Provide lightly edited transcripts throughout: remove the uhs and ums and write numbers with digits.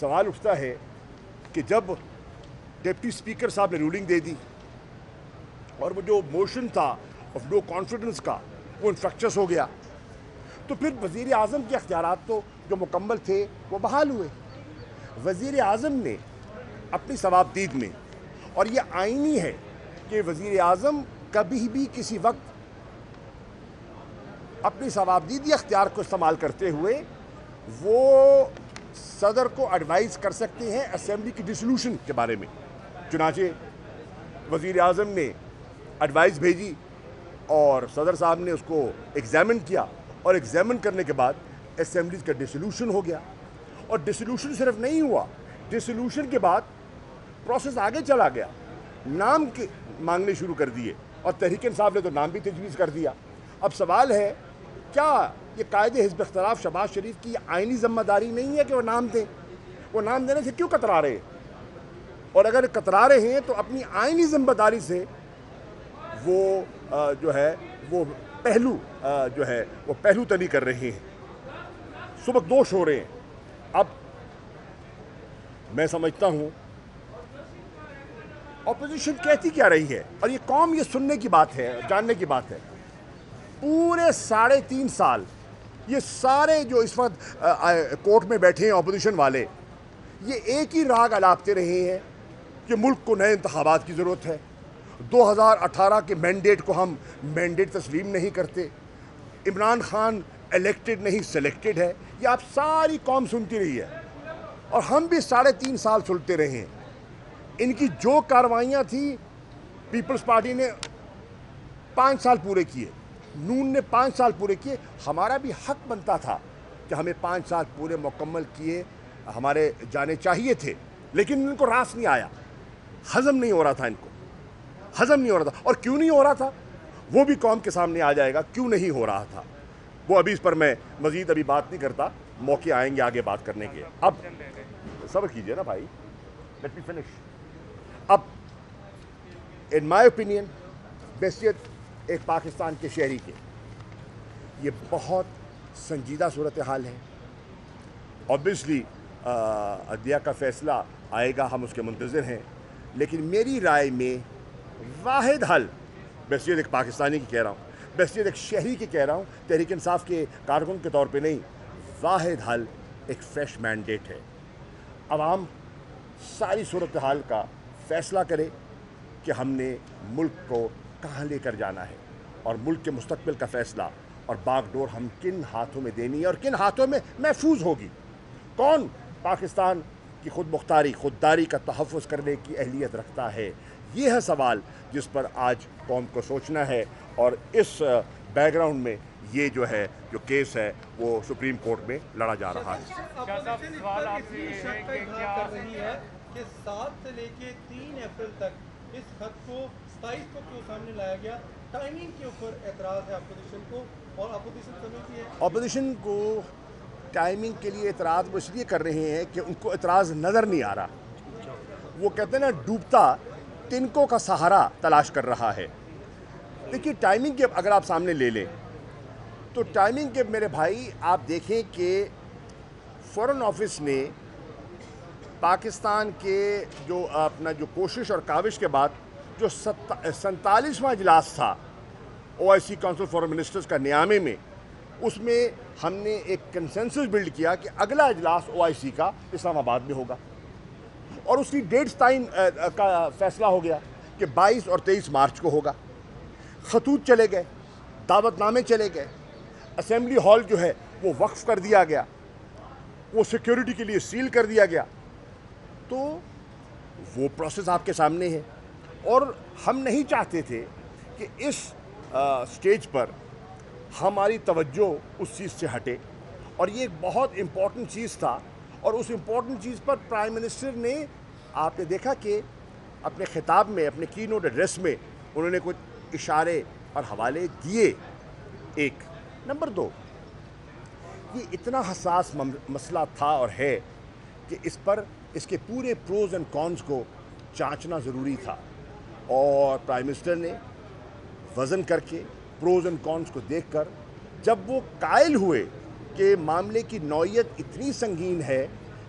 सवाल उठता है कि जब डिप्टी स्पीकर साहब ने रूलिंग दे दी और वो जो मोशन था ऑफ नो कॉन्फिडेंस का वो इन्फ्रक्चस हो गया, तो फिर वज़ीर आज़म के अख्तियारात तो जो मुकम्मल थे वो बहाल हुए। वज़ीर आज़म ने अपनी सवाबदीद में, और ये आईनी है कि वज़ीर आज़म कभी भी किसी वक्त अपनी सवाबदीदी अख्तियार को इस्तेमाल करते हुए वो सदर को एडवाइस कर सकते हैं असेंबली की डिसोल्यूशन के बारे में। चुनांचे वज़ीर आज़म ने एडवाइस भेजी और सदर साहब ने उसको एग्ज़ामिन किया और एग्ज़ामिन करने के बाद असेंबलीज़ का डिसोल्यूशन हो गया। और डिसोल्यूशन सिर्फ नहीं हुआ, डिसोल्यूशन के बाद प्रोसेस आगे चला गया, नाम के मांगने शुरू कर दिए और तहरीक इंसाफ ने तो नाम भी तजवीज़ कर दिया। अब सवाल है, क्या ये कायदे हिज़्ब इख्तिलाफ शहबाज शरीफ की आइनी ज़िम्मेदारी नहीं है कि वो नाम दें? वो नाम देने से क्यों कतरा रहे हैं? और अगर कतरा रहे हैं तो अपनी आइनी ज़िम्मेदारी से वो जो है वो पहलू तली कर रहे हैं, सुबकदोश हो रहे हैं। अब मैं समझता हूँ ऑपोजिशन कहती क्या रही है, और ये कौम ये सुनने की बात है, जानने की बात है। पूरे 3.5 साल ये सारे जो इस वक्त कोर्ट में बैठे हैं ऑपोजिशन वाले, ये एक ही राग अलापते रहे हैं कि मुल्क को नए इंतखाबात की ज़रूरत है, 2018 के मैंडेट को हम मैंडेट तस्लीम नहीं करते, इमरान खान इलेक्टेड नहीं सेलेक्टेड है। ये आप सारी कौम सुनती रही है और हम भी 3.5 साल सुनते रहे हैं। इनकी जो कार्रवाइयाँ थी, पीपल्स पार्टी ने 5 साल पूरे किए, नून ने 5 साल पूरे किए। हमारा भी हक बनता था कि हमें 5 साल पूरे मुकम्मल किए हमारे जाने चाहिए थे, लेकिन इनको रास नहीं आया, हज़म नहीं हो रहा था, इनको हज़म नहीं हो रहा था। और क्यों नहीं हो रहा था वो भी कौम के सामने आ जाएगा, क्यों नहीं हो रहा था वो। अभी इस पर मैं मज़ीद अभी बात नहीं करता, मौके आएंगे आगे बात करने के। अब सब्र कीजिए ना भाई, लेट मी फिनिश। अब इन माई ओपिनियन बहसीत एक पाकिस्तान के शहरी के, ये बहुत संजीदा सूरत हाल है। ऑब्वियसली अदलिया का फ़ैसला आएगा, हम उसके मुंतज़िर हैं, लेकिन मेरी राय में वाहिद हल, बहसीत एक पाकिस्तानी की कह रहा हूँ, बहसीत एक शहरी की कह रहा हूँ, तहरीक इंसाफ के कारकुन के तौर पे नहीं, वाहिद हल एक फ़्रेश मैंडेट है। अवाम सारी सूरत हाल का फ़ैसला करे कि हमने मुल्क को कहाँ लेकर जाना है, और मुल्क के मुस्तकबिल का फ़ैसला और बागडोर हम किन हाथों में देनी है और किन हाथों में महफूज होगी। कौन पाकिस्तान की खुद मुख्तारी खुददारी का तहफ़्फ़ुज़ करने की अहलियत रखता है, ये है सवाल जिस पर आज कौम को सोचना है। और इस बैकग्राउंड में ये जो है जो केस है वो सुप्रीम कोर्ट में लड़ा जा रहा है। सवाल आपसे ये है कि क्या कि 7 से लेके 3 अप्रैल तक इस खत को 27 को क्यों सामने लाया गया? टाइमिंग के ऊपर एतराज़ है अपोजिशन को, और अपोजिशन समझती है अपोजिशन को टाइमिंग के लिए एतराज़ वो इसलिए कर रहे हैं कि उनको एतराज़ नज़र नहीं आ रहा। वो कहते हैं ना, डूबता तिनकों का सहारा तलाश कर रहा है। देखिए, टाइमिंग के अगर आप सामने ले लें तो टाइमिंग के मेरे भाई आप देखें कि फ़ॉरेन ऑफिस ने पाकिस्तान के जो अपना जो कोशिश और काविश के बाद जो 47वां इजलास था OIC काउंसिल फॉर मिनिस्टर्स का नियामे में, उसमें हमने एक कंसेंसस बिल्ड किया कि अगला इजलास OIC का इस्लामाबाद में होगा, और उसकी डेट्स ताइन का फ़ैसला हो गया कि 22 और 23 मार्च को होगा। खतूत चले गए, दावतनामे चले गए, असेंबली हॉल जो है वो वक्फ कर दिया गया, वो सिक्योरिटी के लिए सील कर दिया गया। तो वो प्रोसेस आपके सामने है, और हम नहीं चाहते थे कि इस स्टेज पर हमारी तवज्जो उस चीज़ से हटे, और ये एक बहुत इम्पॉर्टेंट चीज़ था। और उस इम्पॉर्टेंट चीज़ पर प्राइम मिनिस्टर ने, आपने देखा कि अपने खिताब में, अपने कीनोट एड्रेस में उन्होंने कुछ इशारे और हवाले दिए। एक नंबर 2, ये इतना हसास मसला था और है कि इस पर इसके पूरे प्रोज एंड कॉन्स को जांचना ज़रूरी था, और प्राइम मिनिस्टर ने वज़न करके प्रोज एंड कॉन्स को देखकर जब वो कायल हुए कि मामले की नौइयत इतनी संगीन है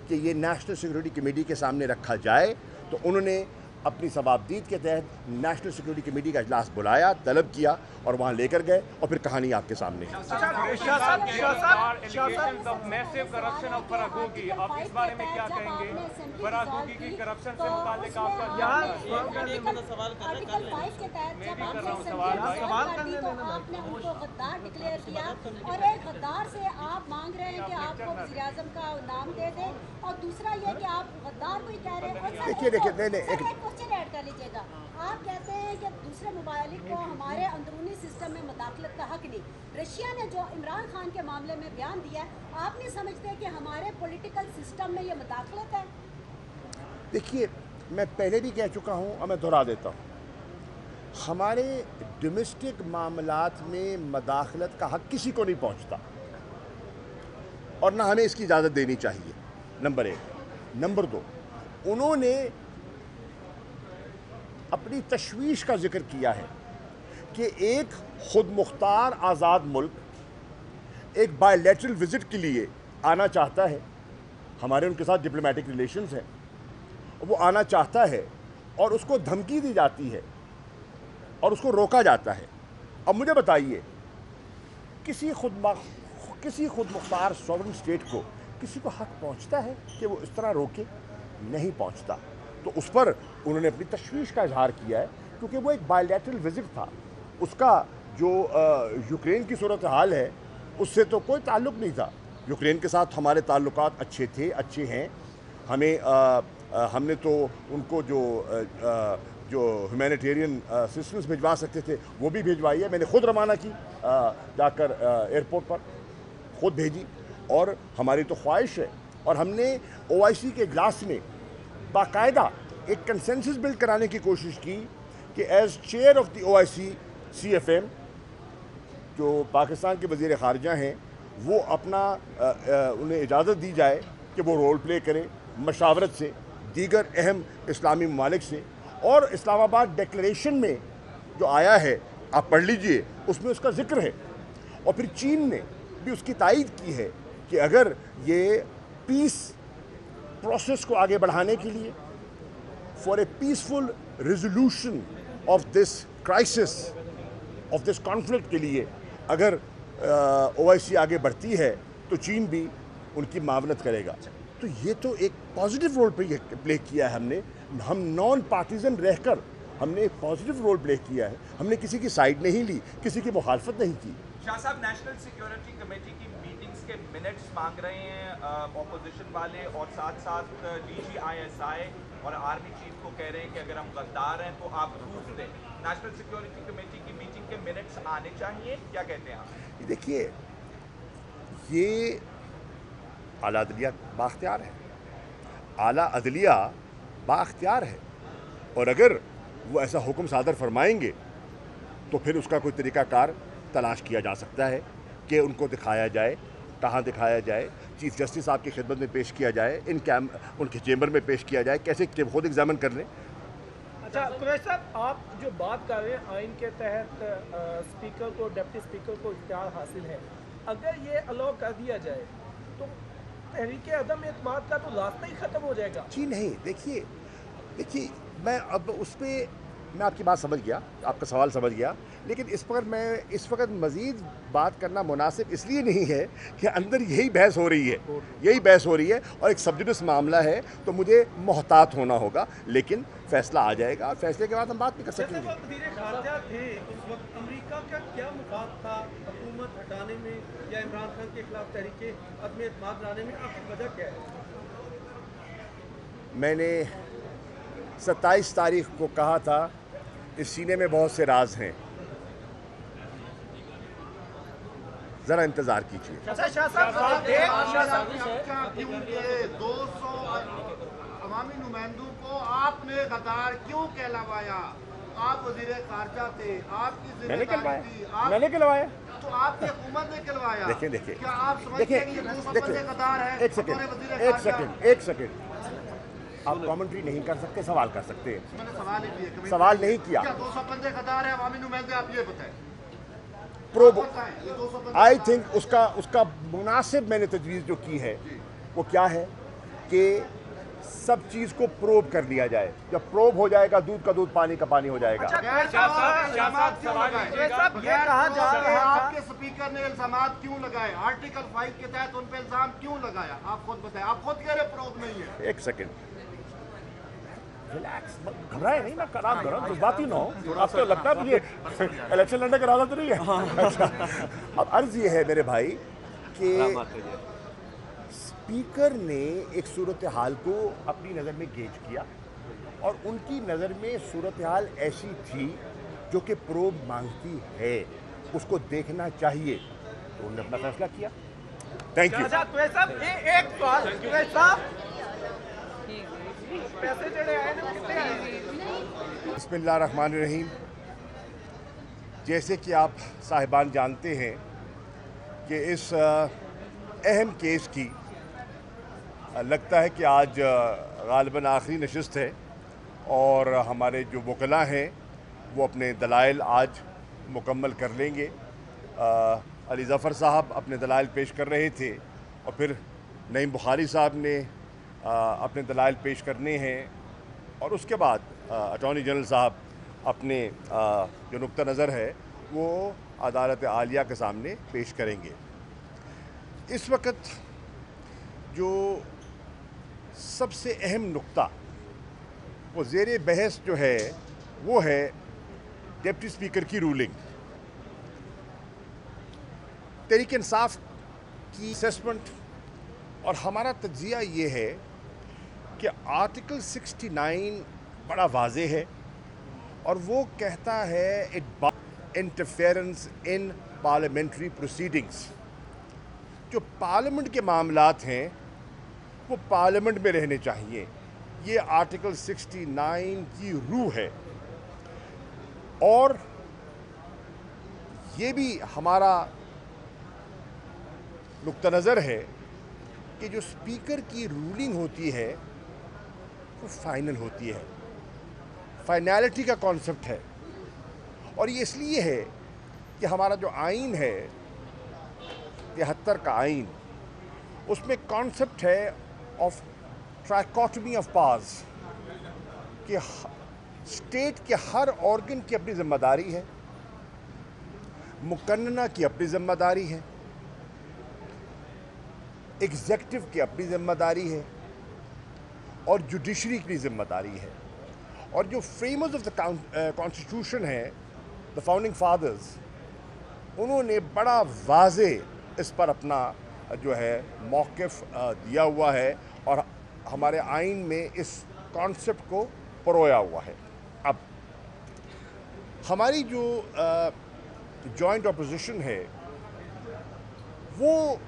کہ یہ نیشنل سیکورٹی کمیٹی کے سامنے رکھا جائے تو انہوں نے اپنی ثوابدید کے تحت نیشنل سیکورٹی کمیٹی کا اجلاس بلایا، طلب کیا اور وہاں لے کر گئے اور پھر کہانی آپ کے سامنے ہے۔ اور ایک غدار سے آپ مانگ رہے ہیں کہ آپ کو وزیر اعظم کا نام دے دیں، اور دوسرا یہ کہ آپ غدار کو ہی کہہ رہے ہیں۔ ایک کوشچن ایڈ کر لیجیے گا، آپ کہتے ہیں کہ دوسرے ممالک کو ہمارے اندرونی سسٹم میں مداخلت کا حق نہیں۔ رشیا نے جو عمران خان کے معاملے میں بیان دیا ہے، آپ نہیں سمجھتے کہ ہمارے پولیٹیکل سسٹم میں یہ مداخلت ہے؟ دیکھیے، میں پہلے بھی کہہ چکا ہوں اور میں دہرا دیتا ہوں، ہمارے ڈومیسٹک معاملات میں مداخلت کا حق کسی کو نہیں پہنچتا اور نہ ہمیں اس کی اجازت دینی چاہیے، نمبر 1۔ نمبر 2، انہوں نے اپنی تشویش کا ذکر کیا ہے کہ ایک خود مختار آزاد ملک ایک بائی لیٹرل وزٹ کے لیے آنا چاہتا ہے، ہمارے ان کے ساتھ ڈپلومیٹک ریلیشنز ہیں، وہ آنا چاہتا ہے اور اس کو دھمکی دی جاتی ہے اور اس کو روکا جاتا ہے۔ اب مجھے بتائیے، کسی خود مختار سوورن اسٹیٹ کو کسی کو حق پہنچتا ہے کہ وہ اس طرح روکے؟ نہیں پہنچتا۔ تو اس پر انہوں نے اپنی تشویش کا اظہار کیا ہے کیونکہ وہ ایک بائی لیٹرل وزٹ تھا، اس کا جو یوکرین کی صورتحال ہے اس سے تو کوئی تعلق نہیں تھا۔ یوکرین کے ساتھ ہمارے تعلقات اچھے تھے، اچھے ہیں، ہم نے تو ان کو جو ہیومینیٹیرین اسسٹنس بھجوا سکتے تھے وہ بھی بھجوائی ہے، میں نے خود روانہ کی، جا کر ایئرپورٹ پر خود بھیجی، اور ہماری تو خواہش ہے اور ہم نے OIC کے اجلاس میں باقاعدہ ایک کنسنسس بلڈ کرانے کی کوشش کی کہ as chair of the OIC CFM جو پاکستان کے وزیر خارجہ ہیں وہ انہیں اجازت دی جائے کہ وہ رول پلے کریں مشاورت سے دیگر اہم اسلامی ممالک سے، اور اسلام آباد ڈیکلریشن میں جو آیا ہے آپ پڑھ لیجئے، اس میں اس کا ذکر ہے، اور پھر چین نے بھی اس کی تائید کی ہے کہ اگر یہ پیس پروسیس کو آگے بڑھانے کے لیے، for a peaceful resolution of this crisis, of this conflict کے لیے اگر OIC آگے بڑھتی ہے تو چین بھی ان کی معاونت کرے گا۔ تو یہ تو ایک پازیٹیو رول پلے کیا ہے ہم نان پارٹیزن رہ کر ہم نے ایک پازیٹیو رول پلے کیا ہے، ہم نے کسی کی سائیڈ نہیں لی، کسی کی مخالفت نہیں کی۔ شاہ صاحب، نیشنل سیکیورٹی کمیٹی کی میٹنگز کے منٹس مانگ رہے ہیں اپوزیشن والے، اور ساتھ ساتھ DGISI اور آرمی چیف کو کہہ رہے ہیں کہ اگر ہم غدار ہیں تو آپ پروف دیں۔ نیشنل سیکیورٹی کمیٹی کی میٹنگ کے منٹس آنے چاہیے، کیا کہتے ہیں آپ؟ دیکھیے، یہ اعلیٰ عدلیہ بااختیار ہے، اعلیٰ عدلیہ بااختیار ہے، اور اگر وہ ایسا حکم صادر فرمائیں گے تو پھر اس کا کوئی طریقہ کار تلاش کیا جا سکتا ہے کہ ان کو دکھایا جائے، کہاں دکھایا جائے، چیف جسٹس صاحب کی خدمت میں پیش کیا جائے، ان کے چیمبر میں پیش کیا جائے، کیسے کہ خود ایگزامن کر لیں۔ اچھا قریش صاحب، آپ جو بات کر رہے ہیں آئین کے تحت اسپیکر کو، ڈپٹی اسپیکر کو اختیار حاصل ہے، اگر یہ الاؤ کر دیا جائے تو تحریک عدم اعتماد کا تو راستہ ہی ختم ہو جائے گا؟ جی نہیں، دیکھیے میں اب اس پہ میں آپ کی بات سمجھ گیا، آپ کا سوال سمجھ گیا، لیکن اس پر میں اس وقت مزید بات کرنا مناسب اس لیے نہیں ہے کہ اندر یہی بحث ہو رہی ہے اور ایک سبجیکٹس معاملہ ہے، تو مجھے محتاط ہونا ہوگا، لیکن فیصلہ آ جائے گا، فیصلے کے بعد ہم بات بھی کر سکیں گے۔ وزیر خارجہ تھے اس وقت، امریکہ کا کیا مفاد تھا حکومت ہٹانے میں یا عمران خان کے خلاف تحریک عدم اعتماد لانے میں؟ آپ کی وجہ کیا ہے؟ میں نے 27 تاریخ کو کہا تھا اس سینے میں بہت سے راز ہیں، ذرا انتظار کیجیے۔ دو عوامی نمائندوں کو آپ نے غدار کیوں کہلوایا؟ آپ وزیر خارجہ تھے، آپ کی ذمہ داری تھی، میں نے کہلوایا تو آپ کی حکومت نے کہلوایا۔ دیکھیں کیا آپ سمجھتے ہیں کہ یہ 200 بندے غدار ہیں؟ ایک سیکنڈ آپ کامنٹری نہیں کر سکتے، سوال کر سکتے ہیں۔ میں نے سوال ہی کیا، سوال نہیں کیا۔ کیا 200 بندے غدار ہیں عوامی نمائندے؟ آپ یہ بتائیں۔ آئی تھنک اس کا مناسب میں نے تجویز جو کی ہے وہ کیا ہے کہ सब चीज़ को प्रोब कर लिया जाए। जब प्रोब हो जाएगा दूध का दूध, पानी का पानी हो जाएगा। आपके स्पीकर ने इल्जामात क्यों लगाए? आर्टिकल 5 के तहत उन पे इल्जाम क्यों लगाया? आप खुद बताएं। आप खुद कह रहे प्रोब नहीं है। एक सेकंड, रिलैक्स, घबराए नहीं, मैं आराम कर रहा हूँ, जज्बाती ना हो। आपको तो लगता है मुझे इलेक्शन लड़ने का इरादा तो नहीं है? अच्छा, अब अर्ज ये है मेरे भाई कि स्पीकर ने एक सूरत हाल को अपनी नज़र में गेज किया और उनकी नज़र में सूरत हाल ऐसी थी जो कि प्रोब मांगती है, उसको देखना चाहिए, तो उन्होंने अपना फैसला किया। Thank you. एक सवाल, पैसे जड़े आए ना कितने आए? बिस्मिल्लाहिर्रहमानिर्रहीम। जैसे कि आप साहिबान जानते हैं कि इस अहम केस की लगता है कि आज गालिबन आखिरी नशिस्त है और हमारे जो वकला हैं वो अपने दलाइल आज मुकम्मल कर लेंगे। अली ज़फ़र साहब अपने दलाइल पेश कर रहे थे और फिर नईम बुखारी साहब ने अपने दलाइल पेश करने हैं और उसके बाद अटॉर्नी जनरल साहब अपने जो नुक्ता नज़र है वो अदालत आलिया के सामने पेश करेंगे। इस वक्त जो सबसे अहम नुक्ता वो ज़ेरे बहस जो है वो है डिप्टी स्पीकर की रूलिंग। तहरीक इंसाफ की असेसमेंट और हमारा तज्ज़िया ये है कि आर्टिकल 69 बड़ा वाज़े है और वो कहता है it interference in parliamentary proceedings. जो पार्लियामेंट के मामलात हैं वो पार्लियामेंट में रहने चाहिए, ये आर्टिकल 69 की रूह है। और ये भी हमारा नुक्ता नज़र है कि जो स्पीकर की रूलिंग होती है वो फाइनल होती है, फाइनैलिटी का कॉन्सेप्ट है। और ये इसलिए है कि हमारा जो आइन है 73 का आइन, उसमें कॉन्सेप्ट है ऑफ ट्राइकोटमी ऑफ पावर्स कि स्टेट के हर ऑर्गन की अपनी जिम्मेदारी है, मुकन्नना की अपनी जिम्मेदारी है, एग्जेक्टिव की अपनी जिम्मेदारी है और जुडिशरी की जिम्मेदारी है। और जो फ्रेमर्स ऑफ द कॉन्स्टिट्यूशन है, द फाउंडिंग फादर्स, उन्होंने बड़ा वाज़े इस पर अपना जो है मौक़िफ़ दिया हुआ है और हमारे आइन में इस कॉन्सेप्ट को परोया हुआ है। अब हमारी जो जॉइंट अपोजिशन है वो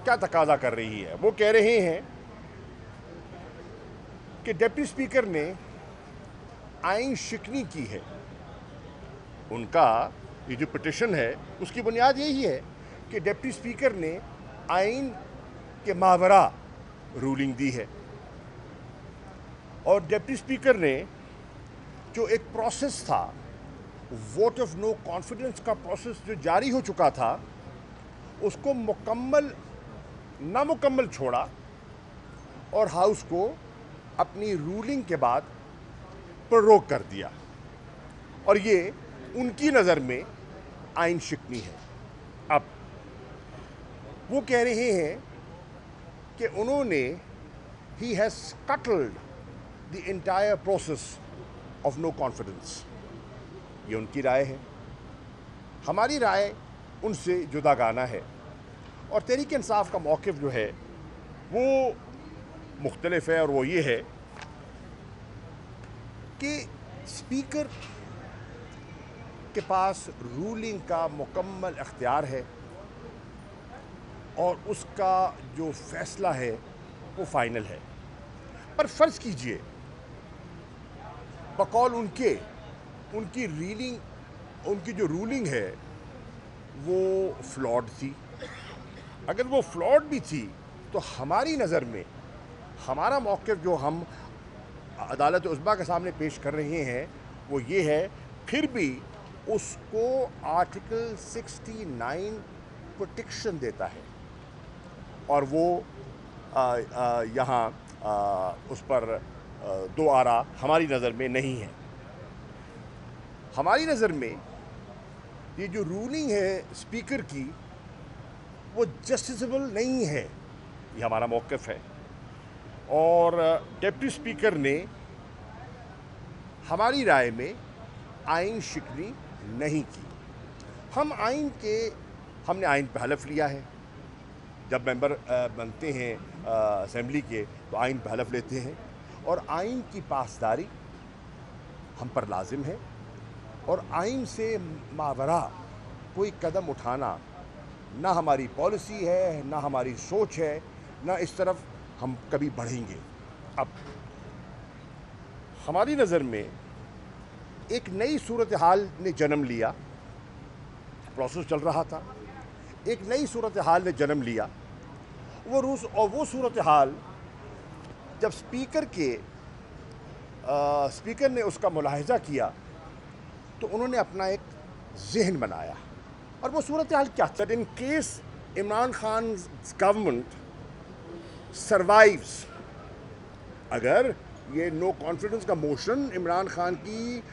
क्या तकाजा कर रही है? वो कह रहे हैं कि डिप्टी स्पीकर ने आइन शिकनी की है। उनका ये जो पिटिशन है उसकी बुनियाद यही है कि डिप्टी स्पीकर ने आइन के मावरा रूलिंग दी है और डिप्टी स्पीकर ने जो एक प्रोसेस था, वोट ऑफ नो कॉन्फिडेंस का प्रोसेस जो जारी हो चुका था, उसको नामुकम्मल छोड़ा और हाउस को अपनी रूलिंग के बाद प्रोरोग कर दिया। और ये उनकी नज़र में आइन शिकनी है। अब वो कह रहे हैं कि उन्होंने ही has scuttled the entire process of no confidence. ये उनकी राय है, हमारी राय उनसे जुदागाना है। और तहरीक इंसाफ का मौक़िफ़ जो है वो मुख्तलिफ है और वो ये है कि स्पीकर के पास रूलिंग का मुकम्मल इख्तियार है और उसका जो फ़ैसला है वो फ़ाइनल है। पर फ़र्ज़ कीजिए बकौल उनकी जो रूलिंग है वो फ्लॉड थी। अगर वो फ्लॉड भी थी तो हमारी नज़र में हमारा मौक़िफ़ जो हम अदालत उज़्मा के सामने पेश कर रहे हैं वो ये है, फिर भी उसको आर्टिकल 69 प्रोटेक्शन देता है और वो यहाँ उस पर दो आरा हमारी नज़र में नहीं है। हमारी नज़र में ये जो रूलिंग है स्पीकर की वो जस्टिसेबल नहीं है, ये हमारा मौक़िफ़ है। और डिप्टी स्पीकर ने हमारी राय में आइन शिकनी नहीं की। हमने आइन पे हलफ लिया है। जब मेंबर बनते हैं असेंबली के तो आइन पे हलफ लेते हैं और आइन की पासदारी हम पर लाजिम है और आइन से मावरा कोई कदम उठाना ना हमारी पॉलिसी है, ना हमारी सोच है, ना इस तरफ हम कभी बढ़ेंगे। अब हमारी नज़र में एक नई सूरत हाल ने जन्म लिया, प्रोसेस चल रहा था, एक नई सूरत हाल ने जन्म लिया। वो सूरत हाल जब स्पीकर ने उसका मुलाहिजा किया तो उन्होंने अपना एक जहन बनाया और वो सूरत हाल क्या था। In case Imran Khan government survives, अगर ये नो कॉन्फिडेंस का मोशन इमरान खान की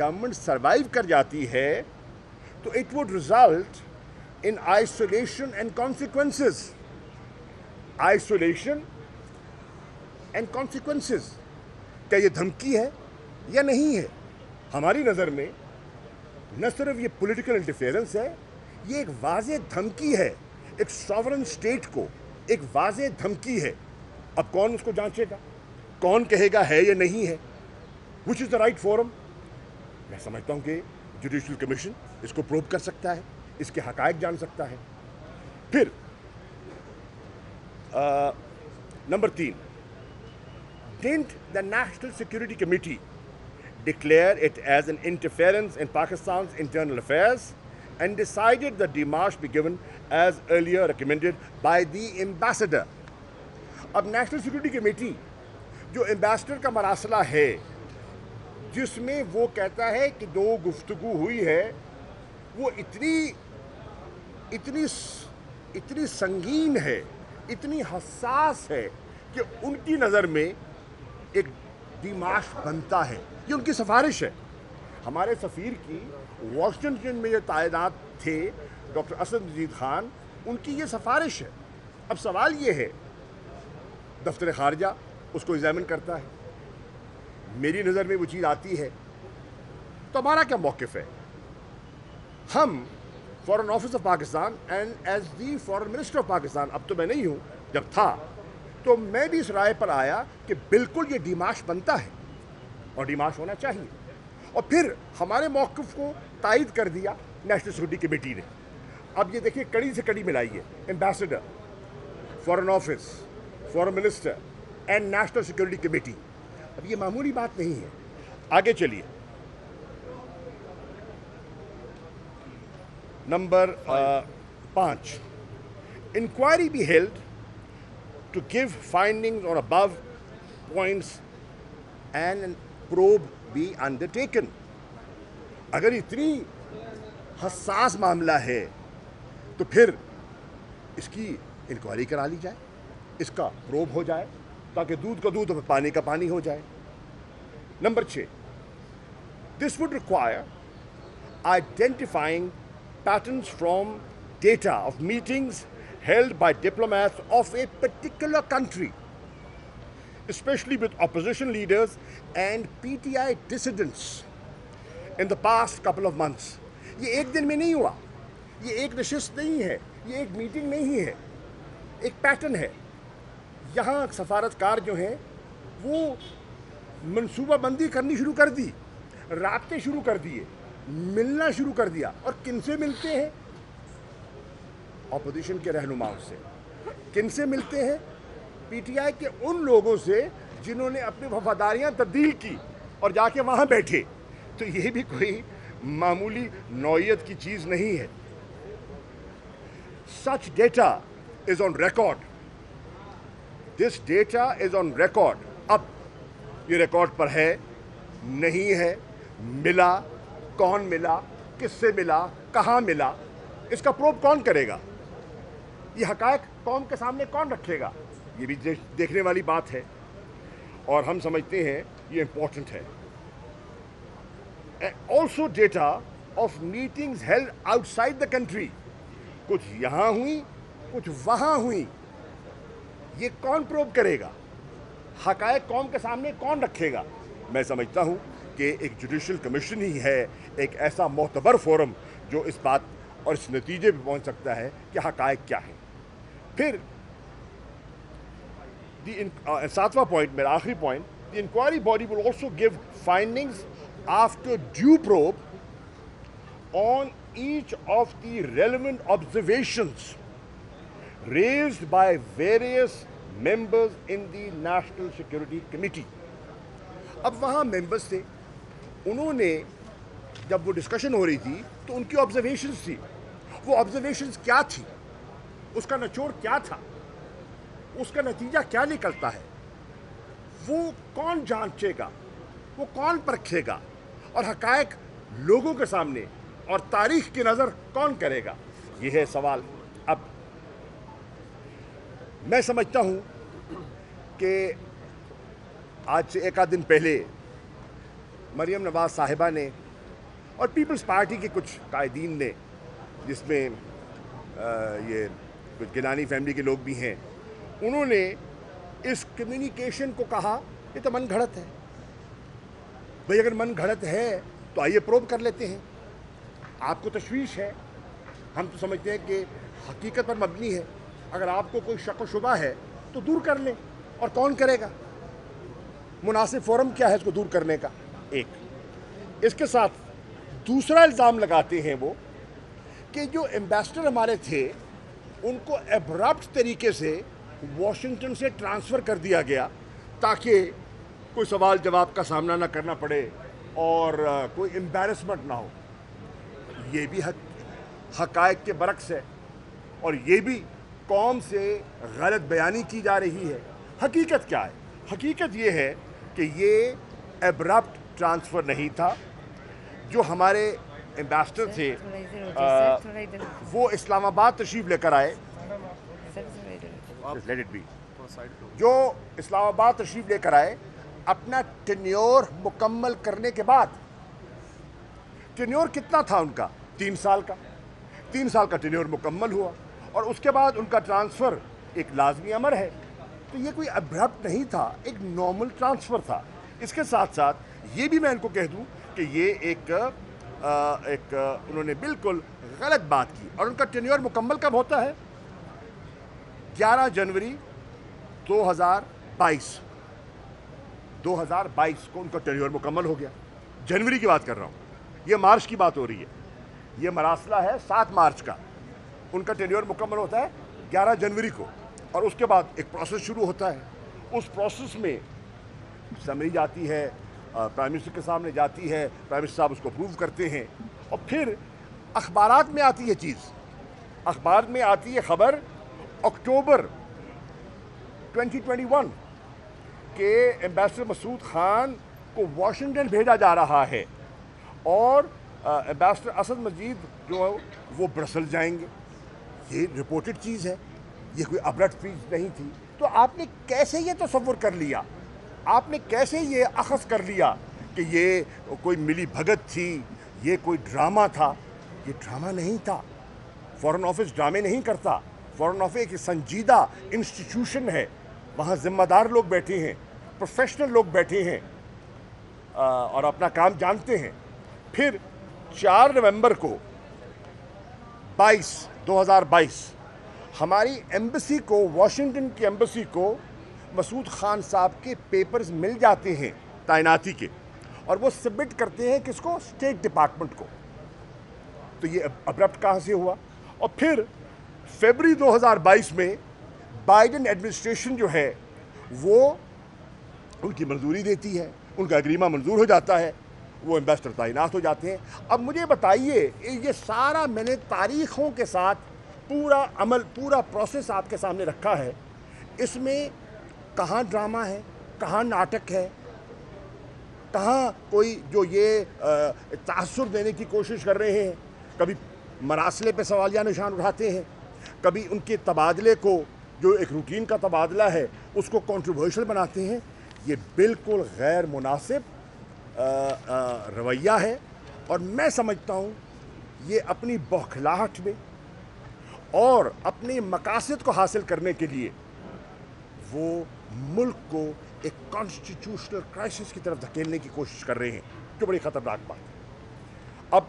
गवर्नमेंट सर्वाइव कर जाती है तो it would result in isolation and consequences. Isolation and consequences, क्या ये धमकी है या नहीं है? हमारी नज़र में न सिर्फ ये पॉलिटिकल इंटरफेरेंस है, ये एक वाज़ेह धमकी है, एक सॉवरेन स्टेट को एक वाज़ेह धमकी है। अब कौन उसको जांचेगा, कौन कहेगा है या नहीं है? Which is the right forum? मैं समझता हूँ कि जुडिशल कमीशन इसको प्रोब कर सकता है, इसके हक़ाइक़ जान सकता है। फिर number 3, didn't the National Security Committee declare it as an interference in Pakistan's internal affairs and decided that demarche be given as earlier recommended by the ambassador? अब नेशनल सिक्योरिटी कमेटी जो एम्बेसडर का मरासला है, जिसमें वो कहता है कि दो गुफ्तगू हुई है, वो इतनी संगीन है, इतनी हसास है कि उनकी नज़र में एक डिमाश बनता है। ये उनकी सिफारिश है। हमारे सफ़ीर की वाशिंगटन में जो तैनात थे डॉक्टर असद मजीद खान, उनकी ये सिफारिश है। अब सवाल ये है, दफ्तर खारजा उसको एग्जामिन करता है, मेरी नज़र में वो चीज़ आती है, तो हमारा क्या मौक़िफ़ है? हम foreign office of Pakistan and as the foreign minister of Pakistan, अब तो मैं नहीं हूँ, जब था तो मैं भी इस राय पर आया कि बिल्कुल ये डिमाश बनता है और डिमाश होना चाहिए। और फिर हमारे मौक़िफ़ को तायद कर दिया नेशनल सिक्योरिटी कमेटी ने। अब ये देखिए, कड़ी से कड़ी मिलाई है, ambassador, foreign office, foreign minister and national security committee. अब ये मामूली बात नहीं है। आगे चलिए, number 5, inquiry be held to give findings on above points and probe be undertaken. अगर इतनी हसास मामला है तो फिर इसकी इंक्वायरी करा ली जाए, इसका प्रोब हो जाए, ताकि दूध का दूध और पानी का पानी हो जाए। Number 6, this would require identifying patterns from data of meetings held by diplomats of a particular country, especially with opposition leaders and PTI dissidents in the past couple of months. ये एक दिन में नहीं हुआ, ये एक नशिस्त नहीं है, ये एक मीटिंग नहीं है, एक पैटर्न है। यहाँ सफारतकार जो हैं वो मनसूबाबंदी करनी शुरू कर दी, राब्ते शुरू कर दिए, मिलना शुरू कर दिया। और किन से मिलते हैं? अपोजिशन के रहनुमाओं से। किन से मिलते हैं? पीटीआई के उन लोगों से जिन्होंने अपनी वफादारियां तब्दील की और जाके वहां बैठे। तो ये भी कोई मामूली नौयत की चीज़ नहीं है। Such data is on record, this data is on record. अब ये रिकॉर्ड पर है, नहीं है, मिला, कौन मिला, किससे मिला, कहाँ मिला, इसका प्रूफ कौन करेगा? ये हक़ाइक़ कौम के सामने कौन रखेगा? ये भी देखने वाली बात है और हम समझते हैं ये इम्पोर्टेंट है। Also data of meetings held outside the country, कुछ यहाँ हुई कुछ वहाँ हुई, ये कौन प्रूव करेगा? हकायक कौम के सामने कौन रखेगा? मैं समझता हूँ कि एक जुडिशल कमीशन ही है एक ऐसा मोतबर फोरम जो इस बात और इस नतीजे पे पहुँच सकता है कि हकायक क्या है। फिर सातवां पॉइंट, मेरा आखिरी point, the inquiry body will also give findings after due probe on each of the relevant observations raised by various members in the National Security Committee. अब वहाँ members थे, उन्होंने जब वो डिस्कशन हो रही थी तो उनकी ऑब्जर्वेशंस थी। वो ऑब्जर्वेशंस क्या थी, उसका निचोड़ क्या था, उसका नतीजा क्या निकलता है, वो कौन जांचेगा, वो कौन परखेगा और हकायक लोगों के सामने और तारीख की नज़र कौन करेगा? ये है सवाल। अब मैं समझता हूँ कि आज से एक आध दिन पहले मरियम नवाज साहिबा ने और पीपल्स पार्टी के कुछ कायदीन ने, जिसमें ये कुछ गिलानी फैमिली के लोग भी हैं, उन्होंने इस कम्युनिकेशन को कहा ये तो मन घड़त है। भाई अगर मन घड़त है तो आइए प्रोब कर लेते हैं। आपको तशवीश है, हम तो समझते हैं कि हकीकत पर मबनी है। अगर आपको कोई शक व शुबा है तो दूर कर लें, और कौन करेगा? मुनासिब फोरम क्या है इसको दूर करने का? एक इसके साथ दूसरा इल्ज़ाम लगाते हैं वो कि जो एम्बेसडर हमारे थे उनको एब्रप्ट तरीके से वाशिंगटन से ट्रांसफ़र कर दिया गया ताकि कोई सवाल जवाब का सामना ना करना पड़े और कोई एम्बैरसमेंट ना हो। ये भी हकायक के बरक्स है और ये भी कौम से गलत बयानी की जा रही है। हकीकत क्या है? हकीकत ये है कि ये एब्रप्ट ट्रांसफ़र नहीं था। जो हमारे एम्बेसडर थे वो इस्लामाबाद तशरीफ़ लेकर आए, लेट इट बी, जो इस्लामाबाद तशरीफ़ लेकर आए अपना टेन्योर मुकम्मल करने के बाद, टेन्योर कितना था उनका? 3 साल का। 3 साल का टेन्योर मुकम्मल हुआ और उसके बाद उनका ट्रांसफ़र एक लाजमी अमर है। तो ये कोई अब्रप्ट नहीं था, एक नॉर्मल ट्रांसफ़र था। इसके साथ साथ ये भी मैं इनको कह दूं कि ये एक उन्होंने बिल्कुल गलत बात की। और उनका टेन्योर मुकम्मल कब होता है? 11 जनवरी 2022 को उनका टेन्योर मुकम्मल हो गया। जनवरी की बात कर रहा हूँ, ये मार्च की बात हो रही है। ये मरासला है 7 मार्च का, उनका टेन्योर मुकम्मल होता है 11 जनवरी को। और उसके बाद एक प्रोसेस शुरू होता है। उस प्रोसेस में समरी जाती है, प्राइम मिनिस्टर के सामने जाती है, प्राइम मिनिस्टर साहब उसको अप्रूव करते हैं और फिर अखबारात में आती है चीज़। अखबार में आती है खबर अक्टूबर 2021 के एम्बेसडर मसूद खान को वाशिंगटन भेजा जा रहा है और एम्बेसडर असद मजीद जो है वो ब्रसल जाएंगे। ये रिपोर्टेड चीज़ है, ये कोई अब्रप्ट चीज़ नहीं थी। तो आपने कैसे ये तसव्वुर कर लिया, आपने कैसे ये अखज़ कर लिया कि ये कोई मिली भगत थी, ये कोई ड्रामा था? ये ड्रामा नहीं था। फ़ॉरेन ऑफिस ड्रामे नहीं करता। फ़ॉरेन ऑफिस एक संजीदा इंस्टीट्यूशन है, वहाँ ज़िम्मेदार लोग बैठे हैं, प्रोफेशनल लोग बैठे हैं और अपना काम जानते हैं। फिर 4 नवंबर को 2022 हमारी एम्बेसी को, वाशिंगटन की एम्बेसी को मसूद खान साहब के पेपर्स मिल जाते हैं तैनाती के, और वो सबमिट करते हैं किसको? स्टेट डिपार्टमेंट को। तो ये अब्रप्ट कहाँ से हुआ? और फिर फरवरी 2022 में बाइडेन एडमिनिस्ट्रेशन जो है वो उनकी मंजूरी देती है, उनका एग्रीमेंट मंजूर हो जाता है, वो एम्बेसडर तैनात हो जाते हैं। अब मुझे बताइए, ये सारा मैंने तारीख़ों के साथ पूरा अमल, पूरा प्रोसेस आपके सामने रखा है। इसमें कहाँ ड्रामा है, कहाँ नाटक है, कहाँ कोई जो ये तासुर देने की कोशिश कर रहे हैं? कभी मरासले पे सवालिया निशान उठाते हैं, कभी उनके तबादले को जो एक रूटीन का तबादला है उसको कंट्रोवर्शियल बनाते हैं। ये बिल्कुल गैर मुनासिब रवैया है और मैं समझता हूँ ये अपनी बौखलाहट में और अपने मकासद को हासिल करने के लिए वो मुल्क को एक कॉन्स्टिट्यूशनल क्राइसिस की तरफ धकेलने की कोशिश कर रहे हैं, जो बड़ी ख़तरनाक बात है। अब